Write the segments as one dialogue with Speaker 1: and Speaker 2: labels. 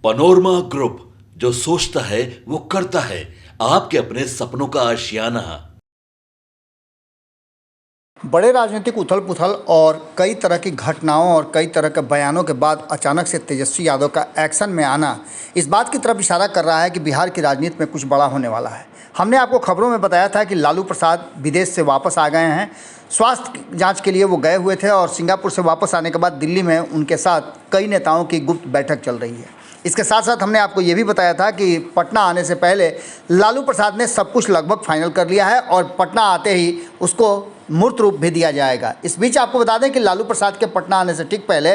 Speaker 1: Panorama group, जो सोचता है वो करता है। आपके अपने सपनों का आशियाना।
Speaker 2: बड़े राजनीतिक उथल पुथल और कई तरह की घटनाओं और कई तरह के बयानों के बाद अचानक से तेजस्वी यादव का एक्शन में आना इस बात की तरफ इशारा कर रहा है कि बिहार की राजनीति में कुछ बड़ा होने वाला है। हमने आपको खबरों में बताया था कि लालू प्रसाद विदेश से वापस आ गए हैं। स्वास्थ्य जांच के लिए वो गए हुए थे और सिंगापुर से वापस आने के बाद दिल्ली में उनके साथ कई नेताओं की गुप्त बैठक चल रही है। इसके साथ साथ हमने आपको ये भी बताया था कि पटना आने से पहले लालू प्रसाद ने सब कुछ लगभग फाइनल कर लिया है और पटना आते ही उसको मूर्त रूप भी दिया जाएगा। इस बीच आपको बता दें कि लालू प्रसाद के पटना आने से ठीक पहले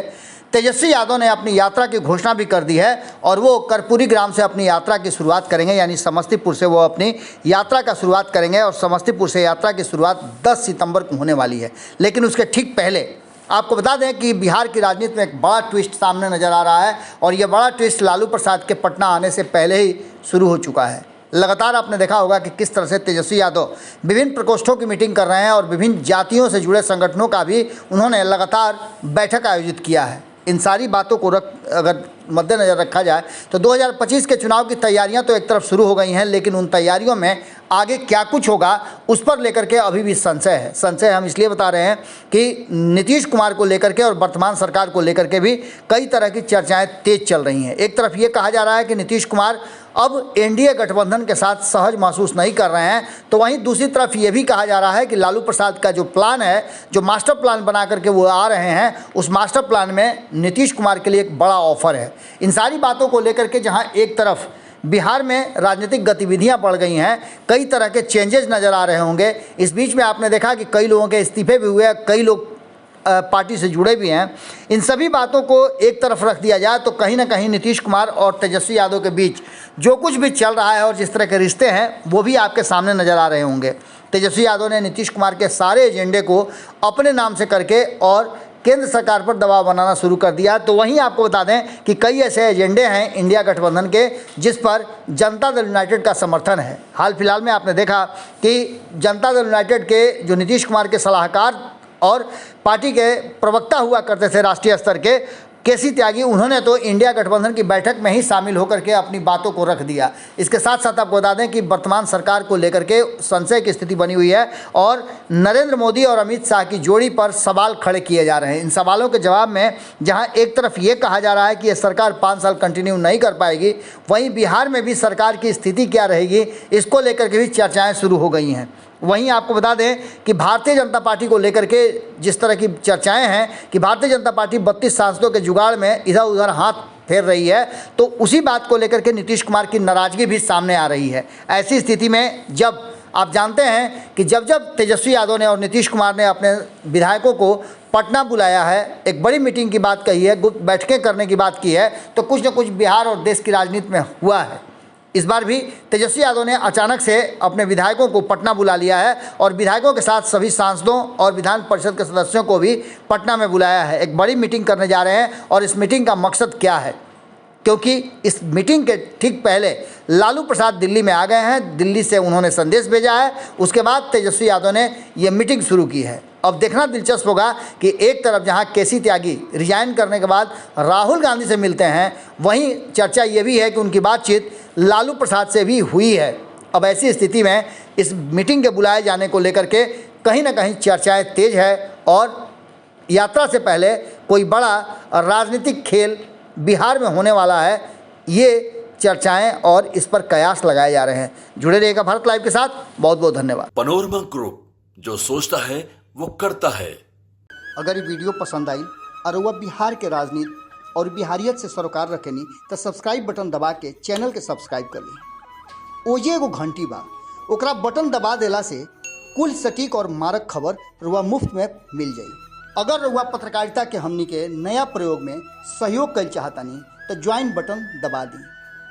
Speaker 2: तेजस्वी यादव ने अपनी यात्रा की घोषणा भी कर दी है और वो कर्पूरी ग्राम से अपनी यात्रा की शुरुआत करेंगे, यानी समस्तीपुर से वो अपनी यात्रा का शुरुआत करेंगे और समस्तीपुर से यात्रा की शुरुआत 10 सितंबर को होने वाली है। लेकिन उसके ठीक पहले आपको बता दें कि बिहार की राजनीति में एक बड़ा ट्विस्ट सामने नज़र आ रहा है और ये बड़ा ट्विस्ट लालू प्रसाद के पटना आने से पहले ही शुरू हो चुका है। लगातार आपने देखा होगा कि किस तरह से तेजस्वी यादव विभिन्न प्रकोष्ठों की मीटिंग कर रहे हैं और विभिन्न जातियों से जुड़े संगठनों का भी उन्होंने लगातार बैठक आयोजित किया है। इन सारी बातों को अगर मद्देनज़र रखा जाए तो 2025 के चुनाव की तैयारियां तो एक तरफ शुरू हो गई हैं, लेकिन उन तैयारियों में आगे क्या कुछ होगा उस पर लेकर के अभी भी संशय है। संशय हम इसलिए बता रहे हैं कि नीतीश कुमार को लेकर के और वर्तमान सरकार को लेकर के भी कई तरह की चर्चाएं तेज चल रही हैं। एक तरफ ये कहा जा रहा है कि नीतीश कुमार अब एनडीए गठबंधन के साथ सहज महसूस नहीं कर रहे हैं, तो वहीं दूसरी तरफ ये भी कहा जा रहा है कि लालू प्रसाद का जो प्लान है, जो मास्टर प्लान बना करके वो आ रहे हैं, उस मास्टर प्लान में नीतीश कुमार के लिए एक बड़ा ऑफर है। इन सारी बातों को लेकर के जहां एक तरफ बिहार में राजनीतिक गतिविधियां बढ़ गई हैं, कई तरह के चेंजेस नज़र आ रहे होंगे। इस बीच में आपने देखा कि कई लोगों के इस्तीफे भी हुए, कई लोग पार्टी से जुड़े भी हैं। इन सभी बातों को एक तरफ रख दिया जाए तो कहीं ना कहीं नीतीश कुमार और तेजस्वी यादव के बीच जो कुछ भी चल रहा है और जिस तरह के रिश्ते हैं वो भी आपके सामने नज़र आ रहे होंगे। तेजस्वी यादव ने नीतीश कुमार के सारे एजेंडे को अपने नाम से करके और केंद्र सरकार पर दबाव बनाना शुरू कर दिया। तो वहीं आपको बता दें कि कई ऐसे एजेंडे हैं इंडिया गठबंधन के जिस पर जनता दल यूनाइटेड का समर्थन है। हाल फिलहाल में आपने देखा कि जनता दल यूनाइटेड के जो नीतीश कुमार के सलाहकार और पार्टी के प्रवक्ता हुआ करते थे राष्ट्रीय स्तर के, केसी त्यागी, उन्होंने तो इंडिया गठबंधन की बैठक में ही शामिल होकर के अपनी बातों को रख दिया। इसके साथ साथ आपको बता दें कि वर्तमान सरकार को लेकर के संशय की स्थिति बनी हुई है और नरेंद्र मोदी और अमित शाह की जोड़ी पर सवाल खड़े किए जा रहे हैं। इन सवालों के जवाब में जहां एक तरफ ये कहा जा रहा है कि ये सरकार 5 साल कंटिन्यू नहीं कर पाएगी, वहीं बिहार में भी सरकार की स्थिति क्या रहेगी इसको लेकर के भी चर्चाएँ शुरू हो गई हैं। वहीं आपको बता दें कि भारतीय जनता पार्टी को लेकर के जिस तरह की चर्चाएं हैं कि भारतीय जनता पार्टी 32 सांसदों के जुगाड़ में इधर उधर हाथ फेर रही है, तो उसी बात को लेकर के नीतीश कुमार की नाराज़गी भी सामने आ रही है। ऐसी स्थिति में जब आप जानते हैं कि जब तेजस्वी यादव ने और नीतीश कुमार ने अपने विधायकों को पटना बुलाया है, एक बड़ी मीटिंग की बात कही है, गुप्त बैठकें करने की बात की है, तो कुछ न कुछ बिहार और देश की राजनीति में हुआ है। इस बार भी तेजस्वी यादव ने अचानक से अपने विधायकों को पटना बुला लिया है और विधायकों के साथ सभी सांसदों और विधान परिषद के सदस्यों को भी पटना में बुलाया है। एक बड़ी मीटिंग करने जा रहे हैं और इस मीटिंग का मकसद क्या है, क्योंकि इस मीटिंग के ठीक पहले लालू प्रसाद दिल्ली में आ गए हैं। दिल्ली से उन्होंने संदेश भेजा है, उसके बाद तेजस्वी यादव ने ये मीटिंग शुरू की है। अब देखना दिलचस्प होगा कि एक तरफ जहां केसी त्यागी रिजाइन करने के बाद राहुल गांधी से मिलते हैं, वहीं चर्चा ये भी है कि उनकी बातचीत लालू प्रसाद से भी हुई है। अब ऐसी स्थिति में इस मीटिंग के बुलाए जाने को लेकर के कहीं ना कहीं चर्चाएं तेज है और यात्रा से पहले कोई बड़ा राजनीतिक खेल बिहार में होने वाला है, ये चर्चाएं और इस पर कयास लगाए जा रहे हैं। जुड़े रहिएगा भारत लाइव के साथ। बहुत बहुत धन्यवाद।
Speaker 1: पनोरमा ग्रुप, जो सोचता है वो करता है।
Speaker 2: अगर ये वीडियो पसंद आई और वह बिहार के राजनीति और बिहारियत से सरोकार रखेनी तो सब्सक्राइब बटन दबा के चैनल के सब्सक्राइब कर ली। ओजे एगो घंटी बा, ओकरा बटन दबा देला से कुल सटीक और मारक खबर रुआ मुफ्त में मिल जाई। अगर रुआ पत्रकारिता के हमनी के नया प्रयोग में सहयोग कर चाहतानी तो ज्वाइन बटन दबा दी।